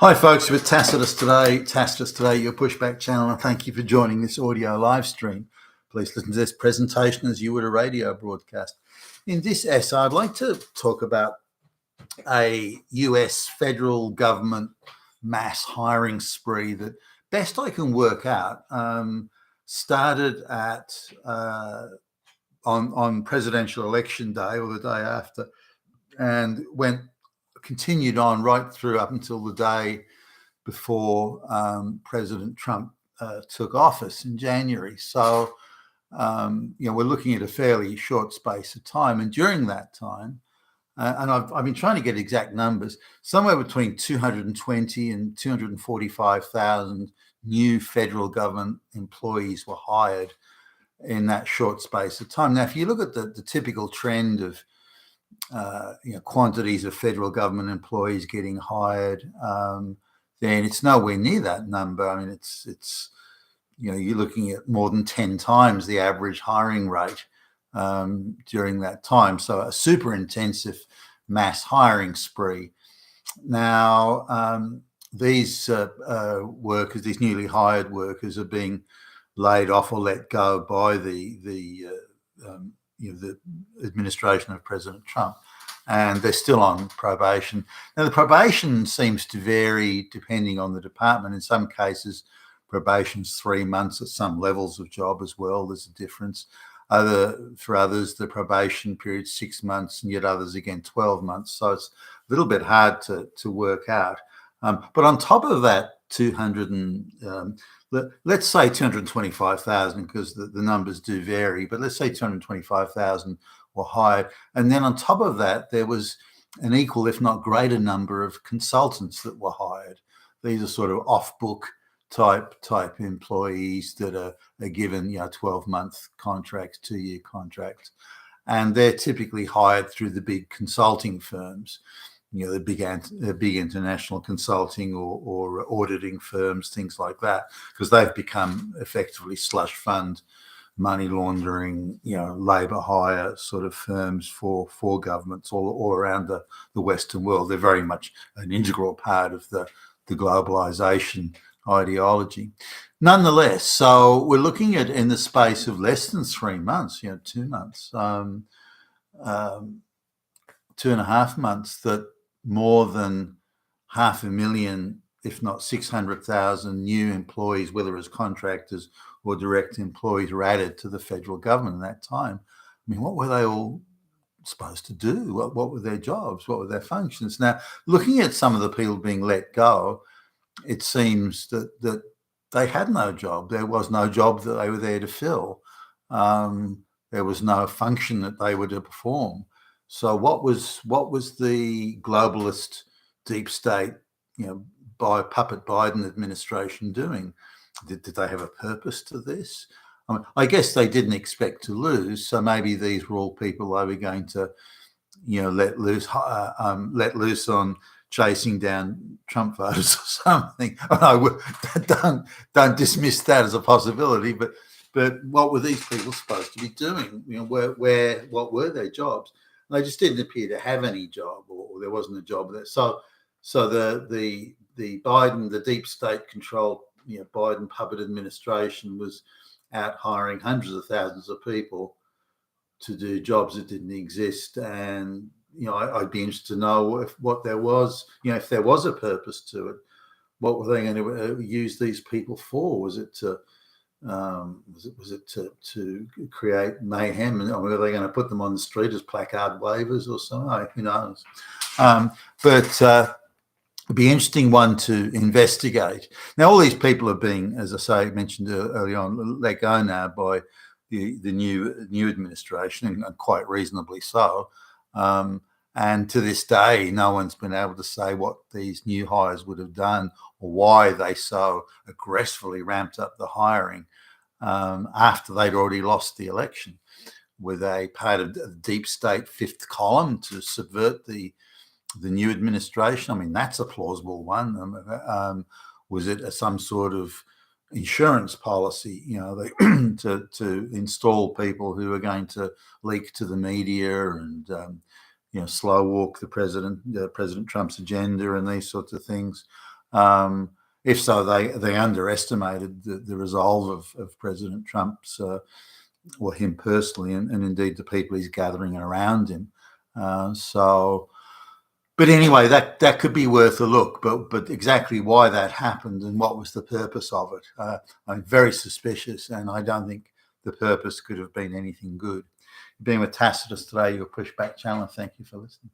Hi folks, with Tacitus today, your pushback channel, and thank you for joining this audio live stream. Please listen to this presentation as you would a radio broadcast. In this essay, I'd like to talk about a US federal government mass hiring spree that best I can work out started at on presidential election day or the day after, and continued on right through up until the day before President Trump took office in January. So, we're looking at a fairly short space of time. And during that time, and I've been trying to get exact numbers, somewhere between 220 and 245,000 new federal government employees were hired in that short space of time. Now, if you look at the typical trend of quantities of federal government employees getting hired, then it's nowhere near that number. I mean, it's you're looking at more than 10 times the average hiring rate during that time. So a super intensive mass hiring spree. Now, these workers, these newly hired workers, are being laid off or let go by the administration of President Trump, and they're still on probation. Now, the probation seems to vary depending on the department. In some cases, probation's 3 months at some levels of job as well. There's a difference. For others, the probation period's 6 months, and yet others again 12 months. So it's a little bit hard to work out. But on top of that, let's say 225,000, because the numbers do vary, but let's say 225,000 were hired. And then on top of that, there was an equal, if not greater, number of consultants that were hired. These are sort of off-book type employees that are given 12-month contracts, 2-year contracts. And they're typically hired through the big consulting firms, the big international consulting or auditing firms, things like that, because they've become effectively slush fund, money laundering, labor hire sort of firms for governments all around the Western world. They're very much an integral part of the globalization ideology. Nonetheless, so we're looking at, in the space of less than 3 months, 2 months, 2.5 months, that more than 500,000, if not 600,000 new employees, whether as contractors or direct employees, were added to the federal government in that time. I mean, what were they all supposed to do? What were their jobs? What were their functions? Now, looking at some of the people being let go, it seems that they had no job. There was no job that they were there to fill. There was no function that they were to perform. So what was the globalist deep state, by puppet Biden administration doing? Did they have a purpose to this? I guess they didn't expect to lose. So maybe these were all people they were going to, let loose on chasing down Trump voters or something. Don't dismiss that as a possibility. But what were these people supposed to be doing? What were their jobs? They just didn't appear to have any job, or there wasn't a job there. So the Biden, the deep state controlled, Biden puppet administration was out hiring hundreds of thousands of people to do jobs that didn't exist. And I'd be interested to know if there was a purpose to it. What were they going to use these people for? Was it to create mayhem? And were they going to put them on the street as placard wavers or something? Who knows? But it'd be an interesting one to investigate. Now, all these people are being, as I mentioned early on, let go now by the new administration, and quite reasonably so. And to this day, no one's been able to say what these new hires would have done or why they so aggressively ramped up the hiring after they'd already lost the election. Were they part of the deep state fifth column to subvert the new administration? I mean, that's a plausible one. Was it some sort of insurance policy, to install people who are going to leak to the media and slow walk President Trump's agenda and these sorts of things? If so, they underestimated the resolve of President Trump's, or him personally, and indeed the people he's gathering around him. But anyway, that could be worth a look. But exactly why that happened and what was the purpose of it, I'm very suspicious, and I don't think the purpose could have been anything good. Being with Tacitus today, your Pushback channel. Thank you for listening.